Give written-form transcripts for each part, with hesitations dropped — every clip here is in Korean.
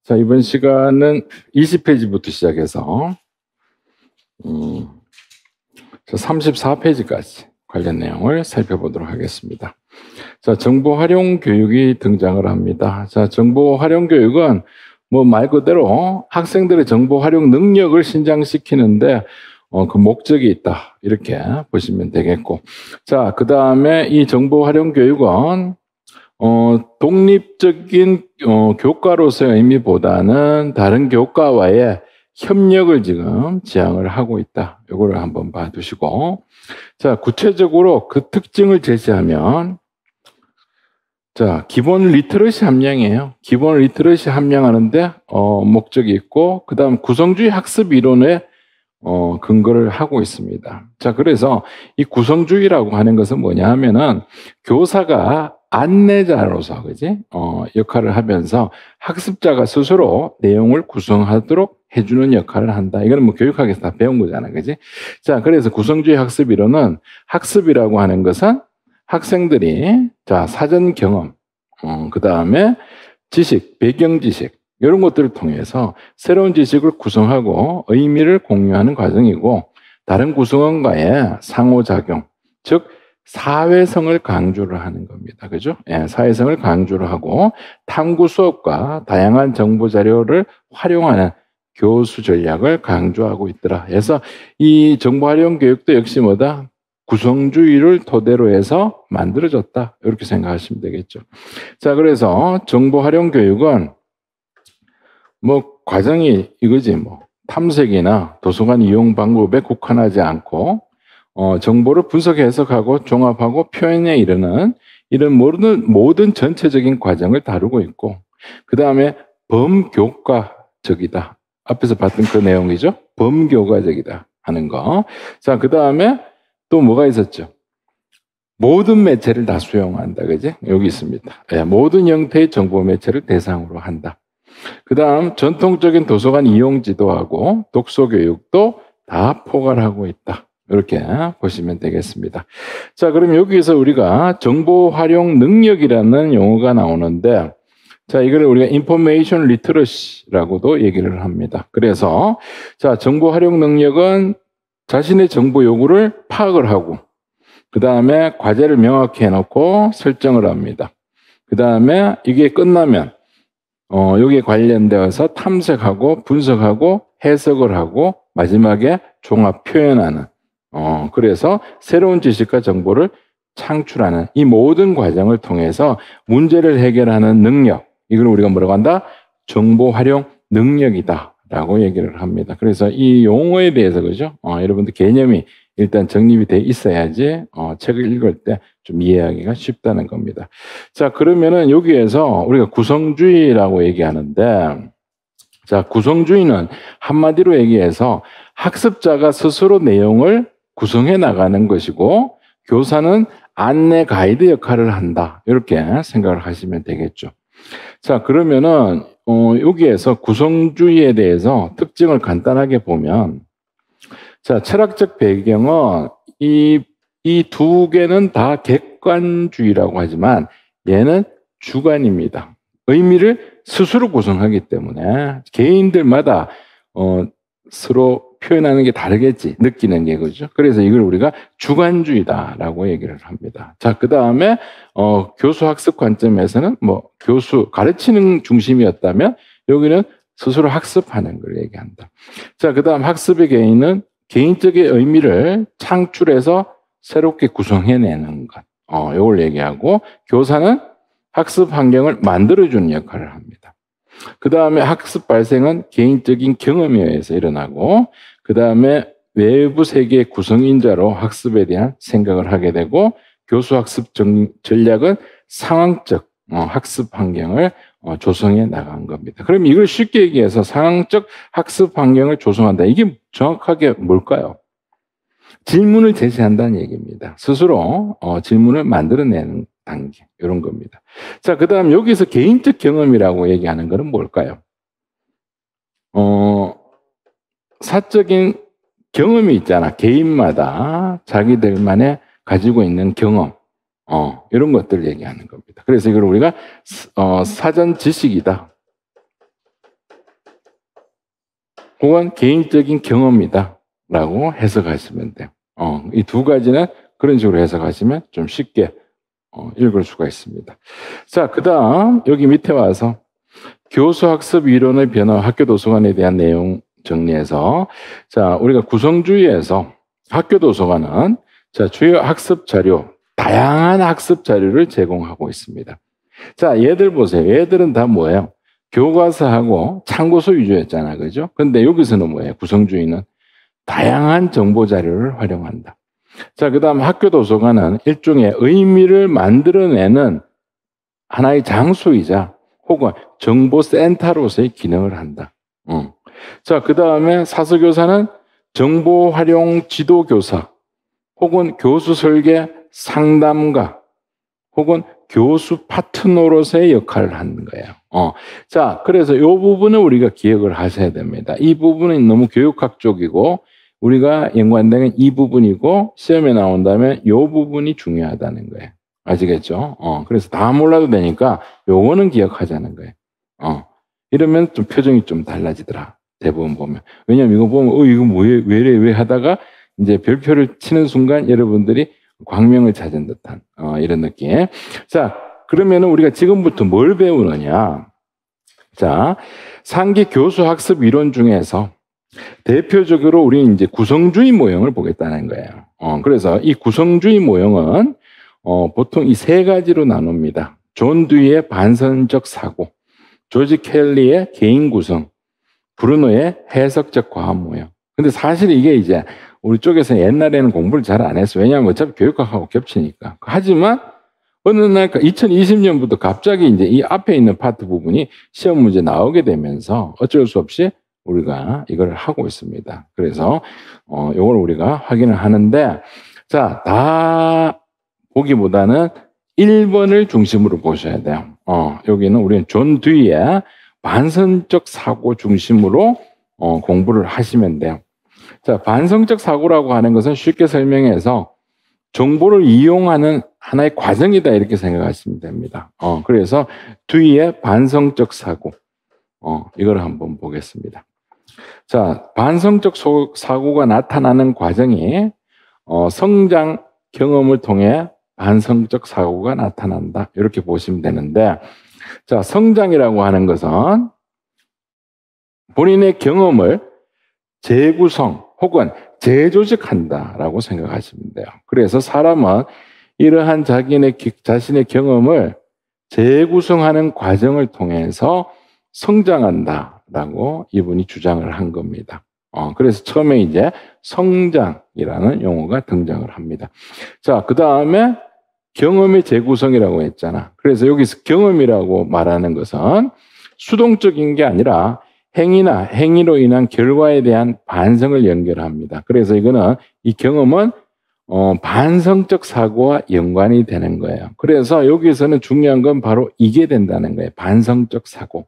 자, 이번 시간은 20페이지부터 시작해서 34페이지까지 관련 내용을 살펴보도록 하겠습니다. 자, 정보 활용 교육이 등장을 합니다. 자, 정보 활용 교육은 뭐 말 그대로 학생들의 정보 활용 능력을 신장시키는데 그 목적이 있다, 이렇게 보시면 되겠고, 자, 그 다음에 이 정보 활용 교육은 독립적인 교과로서의 의미보다는 다른 교과와의 협력을 지금 지향을 하고 있다. 이거를 한번 봐두시고, 자, 구체적으로 그 특징을 제시하면, 자, 기본 리터러시 함량이에요. 기본 리터러시 함량하는데 목적이 있고, 그 다음 구성주의 학습 이론에 근거를 하고 있습니다. 자, 그래서 이 구성주의라고 하는 것은 뭐냐 하면은 교사가 안내자로서, 그지? 역할을 하면서 학습자가 스스로 내용을 구성하도록 해주는 역할을 한다. 이거는 뭐 교육학에서 다 배운 거잖아, 그지? 자, 그래서 구성주의 학습 이론은, 학습이라고 하는 것은 학생들이, 자, 사전 경험, 그 다음에 지식, 배경 지식, 이런 것들을 통해서 새로운 지식을 구성하고 의미를 공유하는 과정이고, 다른 구성원과의 상호작용, 즉 사회성을 강조를 하는 겁니다. 그죠? 예, 사회성을 강조를 하고 탐구 수업과 다양한 정보 자료를 활용하는 교수 전략을 강조하고 있더라. 그래서 이 정보 활용 교육도 역시 뭐다? 구성주의를 토대로 해서 만들어졌다. 이렇게 생각하시면 되겠죠. 자, 그래서 정보 활용 교육은 뭐 과정이 이거지, 뭐 탐색이나 도서관 이용 방법에 국한하지 않고 정보를 분석, 해석하고 종합하고 표현에 이르는 이런 모든 전체적인 과정을 다루고 있고, 그 다음에 범교과적이다. 앞에서 봤던 그 내용이죠. 범교과적이다 하는 거. 자, 그 다음에 또 뭐가 있었죠? 모든 매체를 다 수용한다. 그지? 여기 있습니다. 네, 모든 형태의 정보 매체를 대상으로 한다. 그 다음 전통적인 도서관 이용 지도하고 독서 교육도 다 포괄하고 있다. 이렇게 보시면 되겠습니다. 자, 그럼 여기에서 우리가 정보 활용 능력이라는 용어가 나오는데, 자, 이걸 우리가 인포메이션 리터러시라고도 얘기를 합니다. 그래서 자, 정보 활용 능력은 자신의 정보 요구를 파악을 하고, 그 다음에 과제를 명확히 해놓고 설정을 합니다. 그 다음에 이게 끝나면 여기에 관련되어서 탐색하고 분석하고 해석을 하고 마지막에 종합 표현하는, 그래서 새로운 지식과 정보를 창출하는 이 모든 과정을 통해서 문제를 해결하는 능력, 이걸 우리가 뭐라고 한다? 정보 활용 능력이다 라고 얘기를 합니다. 그래서 이 용어에 대해서, 그죠? 여러분들 개념이 일단 정립이 돼 있어야지 책을 읽을 때 좀 이해하기가 쉽다는 겁니다. 자, 그러면은 여기에서 우리가 구성주의라고 얘기하는데, 자, 구성주의는 한마디로 얘기해서 학습자가 스스로 내용을 구성해 나가는 것이고, 교사는 안내 가이드 역할을 한다. 이렇게 생각을 하시면 되겠죠. 자, 그러면은 여기에서 구성주의에 대해서 특징을 간단하게 보면, 자, 철학적 배경은 이 두 개는 다 객관주의라고 하지만 얘는 주관입니다. 의미를 스스로 구성하기 때문에 개인들마다 서로 표현하는 게 다르겠지, 느끼는 게, 그죠? 그래서 이걸 우리가 주관주의다라고 얘기를 합니다. 자, 그 다음에 교수 학습 관점에서는 뭐 교수 가르치는 중심이었다면 여기는 스스로 학습하는 걸 얘기한다. 자, 그 다음 학습의 개인은 개인적인 의미를 창출해서 새롭게 구성해내는 것, 이걸 얘기하고, 교사는 학습 환경을 만들어주는 역할을 합니다. 그 다음에 학습 발생은 개인적인 경험에 의해서 일어나고, 그 다음에 외부 세계의 구성인자로 학습에 대한 생각을 하게 되고, 교수 학습 전략은 상황적 학습 환경을 조성해 나간 겁니다. 그럼 이걸 쉽게 얘기해서 상황적 학습 환경을 조성한다. 이게 정확하게 뭘까요? 질문을 제시한다는 얘기입니다. 스스로 질문을 만들어내는 단계, 이런 겁니다. 자, 그 다음 여기서 개인적 경험이라고 얘기하는 것은 뭘까요? 사적인 경험이 있잖아. 개인마다 자기들만의 가지고 있는 경험, 이런 것들을 얘기하는 겁니다. 그래서 이걸 우리가 사전 지식이다. 혹은 개인적인 경험이다 라고 해석하시면 돼요. 이 두 가지는 그런 식으로 해석하시면 좀 쉽게 읽을 수가 있습니다. 자, 그 다음 여기 밑에 와서 교수학습 이론의 변화, 학교 도서관에 대한 내용 정리해서, 자, 우리가 구성주의에서 학교 도서관은 자, 주요 학습 자료, 다양한 학습 자료를 제공하고 있습니다. 자, 얘들 보세요. 얘들은 다 뭐예요? 교과서하고 참고서 위주였잖아. 그죠? 근데 여기서는 뭐예요? 구성주의는 다양한 정보 자료를 활용한다. 자, 그 다음 학교 도서관은 일종의 의미를 만들어내는 하나의 장소이자 혹은 정보센터로서의 기능을 한다. 자, 그 다음에 사서교사는 정보 활용 지도교사 혹은 교수 설계 상담가 혹은 교수 파트너로서의 역할을 하는 거예요. 자, 그래서 이 부분을 우리가 기억을 하셔야 됩니다. 이 부분은 너무 교육학 쪽이고 우리가 연관되는 이 부분이고 시험에 나온다면 이 부분이 중요하다는 거예요. 아시겠죠? 그래서 다 몰라도 되니까 요거는 기억하자는 거예요. 이러면 좀 표정이 좀 달라지더라. 대부분 보면. 왜냐면 이거 보면 이거 왜 하다가 이제 별표를 치는 순간 여러분들이 광명을 찾은 듯한 이런 느낌. 자, 그러면은 우리가 지금부터 뭘 배우느냐? 자, 상기 교수 학습 이론 중에서 대표적으로 우리는 이제 구성주의 모형을 보겠다는 거예요. 그래서 이 구성주의 모형은 보통 이 세 가지로 나눕니다. 존 듀이의 반선적 사고, 조지 켈리의 개인 구성, 브루노의 해석적 과학 모형. 근데 사실 이게 이제 우리 쪽에서 옛날에는 공부를 잘 안 했어요. 왜냐하면 어차피 교육학하고 겹치니까. 하지만 어느 날 2020년부터 갑자기 이제 이 앞에 있는 파트 부분이 시험 문제 나오게 되면서 어쩔 수 없이 우리가 이걸 하고 있습니다. 그래서 이걸 우리가 확인을 하는데, 자, 다 보기보다는 1번을 중심으로 보셔야 돼요. 여기는 우리는 존 듀이의 반선적 사고 중심으로 공부를 하시면 돼요. 자, 반성적 사고라고 하는 것은 쉽게 설명해서 정보를 이용하는 하나의 과정이다 이렇게 생각하시면 됩니다. 그래서 듀이의 반성적 사고, 이걸 한번 보겠습니다. 자, 반성적 사고가 나타나는 과정이 성장 경험을 통해 반성적 사고가 나타난다 이렇게 보시면 되는데, 자, 성장이라고 하는 것은 본인의 경험을 재구성 혹은 재조직한다라고 생각하시면 돼요. 그래서 사람은 이러한 자신의 경험을 재구성하는 과정을 통해서 성장한다라고 이분이 주장을 한 겁니다. 그래서 처음에 이제 성장이라는 용어가 등장을 합니다. 자, 그 다음에 경험의 재구성이라고 했잖아. 그래서 여기서 경험이라고 말하는 것은 수동적인 게 아니라 행위나 행위로 인한 결과에 대한 반성을 연결합니다. 그래서 이거는 이 경험은 반성적 사고와 연관이 되는 거예요. 그래서 여기서는 중요한 건 바로 이게 된다는 거예요. 반성적 사고.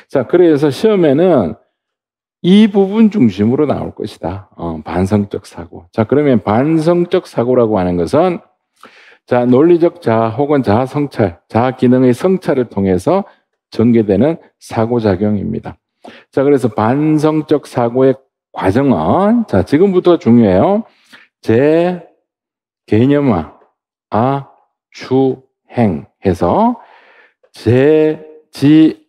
자, 그래서 시험에는 이 부분 중심으로 나올 것이다. 반성적 사고. 자, 그러면 반성적 사고라고 하는 것은 자, 논리적 자아 혹은 자아 성찰, 자아 기능의 성찰을 통해서 전개되는 사고작용입니다. 자, 그래서 반성적 사고의 과정은, 자, 지금부터 중요해요. 제, 개념화, 추, 행 해서 제, 지,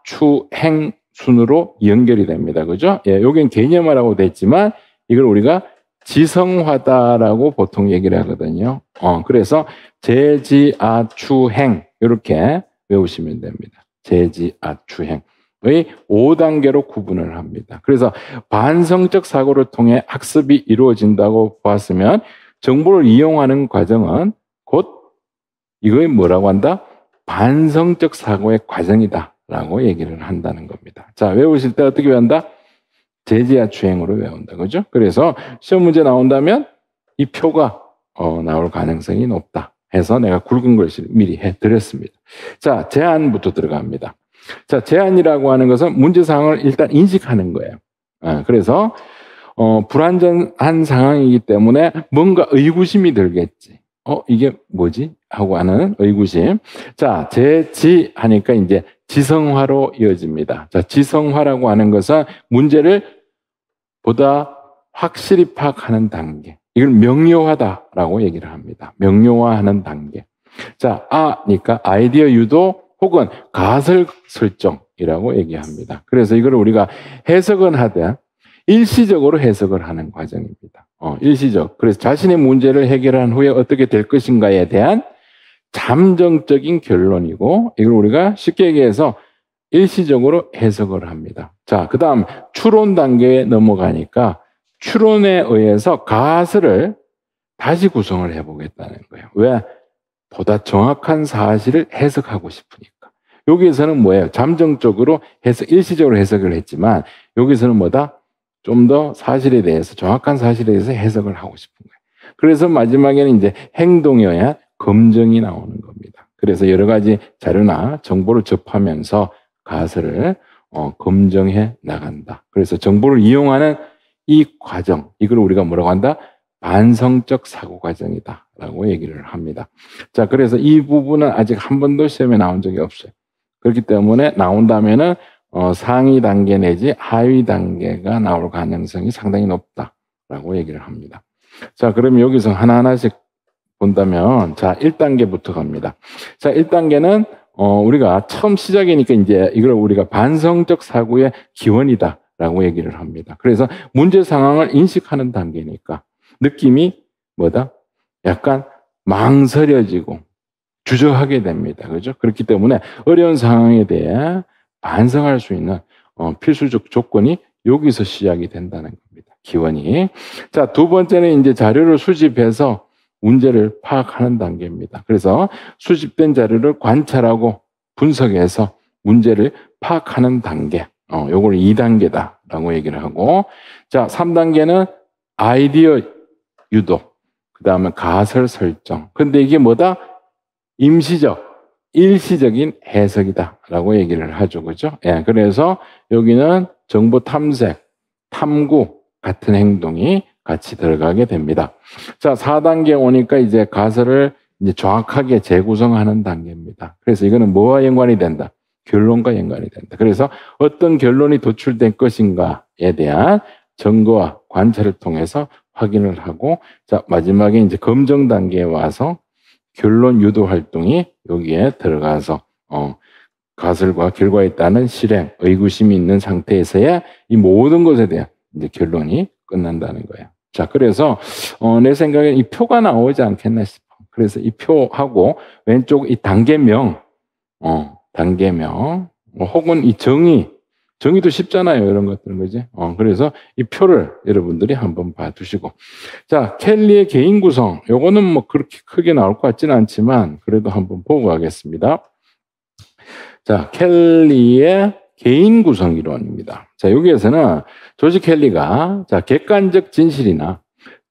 추, 행 순으로 연결이 됩니다. 그죠? 예, 여긴 개념화라고 됐지만 이걸 우리가 지성화다라고 보통 얘기를 하거든요. 그래서 제, 지, 추, 행 이렇게 외우시면 됩니다. 제, 지, 추, 행. 의 5단계로 구분을 합니다. 그래서 반성적 사고를 통해 학습이 이루어진다고 보았으면 정보를 이용하는 과정은 곧 이거의 뭐라고 한다? 반성적 사고의 과정이다 라고 얘기를 한다는 겁니다. 자, 외우실 때 어떻게 외운다? 제지와 추행으로 외운다. 그죠? 그래서 시험 문제 나온다면 이 표가 나올 가능성이 높다 해서 내가 굵은 글씨를 미리 해드렸습니다. 자, 제안부터 들어갑니다. 자, 제안이라고 하는 것은 문제사항을 일단 인식하는 거예요. 그래서 불완전한 상황이기 때문에 뭔가 의구심이 들겠지. 이게 뭐지? 하고 하는 의구심. 자, 제지 하니까 이제 지성화로 이어집니다. 자, 지성화라고 하는 것은 문제를 보다 확실히 파악하는 단계. 이걸 명료하다라고 얘기를 합니다. 명료화하는 단계. 자, 아니까 아이디어 유도 혹은 가설 설정이라고 얘기합니다. 그래서 이걸 우리가 해석은 하되 일시적으로 해석을 하는 과정입니다. 일시적. 그래서 자신의 문제를 해결한 후에 어떻게 될 것인가에 대한 잠정적인 결론이고, 이걸 우리가 쉽게 얘기해서 일시적으로 해석을 합니다. 자, 그 다음 추론 단계에 넘어가니까 추론에 의해서 가설을 다시 구성을 해보겠다는 거예요. 왜? 보다 정확한 사실을 해석하고 싶으니까. 여기에서는 뭐예요? 잠정적으로 일시적으로 해석을 했지만, 여기서는 뭐다? 좀 더 사실에 대해서, 정확한 사실에 대해서 해석을 하고 싶은 거예요. 그래서 마지막에는 이제 행동이어야 검증이 나오는 겁니다. 그래서 여러 가지 자료나 정보를 접하면서 가설을 검증해 나간다. 그래서 정보를 이용하는 이 과정, 이걸 우리가 뭐라고 한다? 반성적 사고 과정이다라고 얘기를 합니다. 자, 그래서 이 부분은 아직 한 번도 시험에 나온 적이 없어요. 그렇기 때문에 나온다면은 상위 단계 내지 하위 단계가 나올 가능성이 상당히 높다라고 얘기를 합니다. 자, 그럼 여기서 하나하나씩 본다면, 자, 1단계부터 갑니다. 자, 1단계는 우리가 처음 시작이니까 이제 이걸 우리가 반성적 사고의 기원이다라고 얘기를 합니다. 그래서 문제 상황을 인식하는 단계니까 느낌이 뭐다? 약간 망설여지고 주저하게 됩니다. 그죠? 그렇기 때문에 어려운 상황에 대해 반성할 수 있는 필수적 조건이 여기서 시작이 된다는 겁니다. 기원이. 자, 두 번째는 이제 자료를 수집해서 문제를 파악하는 단계입니다. 그래서 수집된 자료를 관찰하고 분석해서 문제를 파악하는 단계. 요걸 2단계다라고 얘기를 하고, 자, 3단계는 아이디어 유도, 그 다음에 가설 설정. 근데 이게 뭐다? 임시적, 일시적인 해석이다라고 얘기를 하죠. 그죠? 예, 그래서 여기는 정보 탐색, 탐구 같은 행동이 같이 들어가게 됩니다. 자, 4단계 오니까 이제 가설을 이제 정확하게 재구성하는 단계입니다. 그래서 이거는 뭐와 연관이 된다? 결론과 연관이 된다. 그래서 어떤 결론이 도출된 것인가에 대한 증거와 관찰을 통해서 확인을 하고, 자, 마지막에 이제 검증 단계에 와서 결론 유도 활동이 여기에 들어가서 가설과 결과에 따른 실행, 의구심이 있는 상태에서야 이 모든 것에 대한 이제 결론이 끝난다는 거예요. 자, 그래서 내 생각에 이 표가 나오지 않겠나 싶어. 그래서 이 표하고 왼쪽 이 단계명, 단계명, 혹은 이 정의도 쉽잖아요. 이런 것들은, 그지? 그래서 이 표를 여러분들이 한번 봐두시고. 자, 켈리의 개인 구성. 요거는 뭐 그렇게 크게 나올 것 같지는 않지만, 그래도 한번 보고 가겠습니다. 자, 켈리의 개인 구성 이론입니다. 자, 여기에서는 조지 켈리가, 자, 객관적 진실이나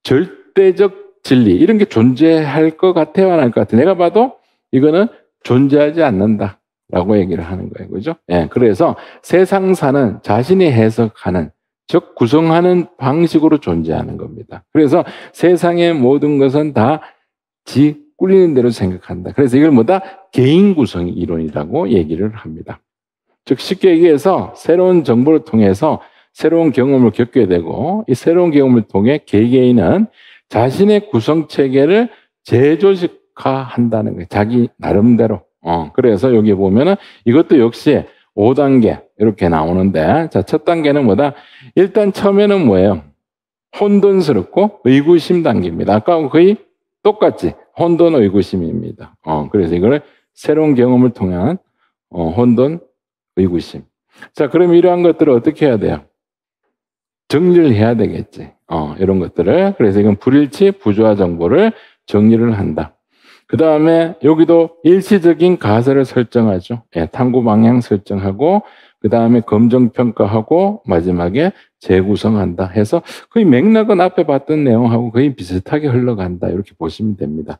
절대적 진리, 이런 게 존재할 것 같아요? 안 할 것 같아요? 내가 봐도 이거는 존재하지 않는다. 라고 얘기를 하는 거예요. 그죠? 예, 그래서 세상사는 자신이 해석하는, 즉 구성하는 방식으로 존재하는 겁니다. 그래서 세상의 모든 것은 다 지 꿀리는 대로 생각한다. 그래서 이걸 뭐다? 개인 구성 이론이라고 얘기를 합니다. 즉 쉽게 얘기해서 새로운 정보를 통해서 새로운 경험을 겪게 되고, 이 새로운 경험을 통해 개개인은 자신의 구성 체계를 재조직화한다는 거예요. 자기 나름대로. 그래서 여기 보면은 이것도 역시 5단계 이렇게 나오는데, 자, 첫 단계는 뭐다? 일단 처음에는 뭐예요? 혼돈스럽고 의구심 단계입니다. 아까하고 거의 똑같지? 혼돈 의구심입니다. 그래서 이걸 새로운 경험을 통한 혼돈 의구심. 자, 그럼 이러한 것들을 어떻게 해야 돼요? 정리를 해야 되겠지. 이런 것들을. 그래서 이건 불일치, 부조화 정보를 정리를 한다. 그 다음에 여기도 일시적인 가설을 설정하죠. 예, 탐구 방향 설정하고, 그 다음에 검증평가하고, 마지막에 재구성한다 해서 거의 맥락은 앞에 봤던 내용하고 거의 비슷하게 흘러간다. 이렇게 보시면 됩니다.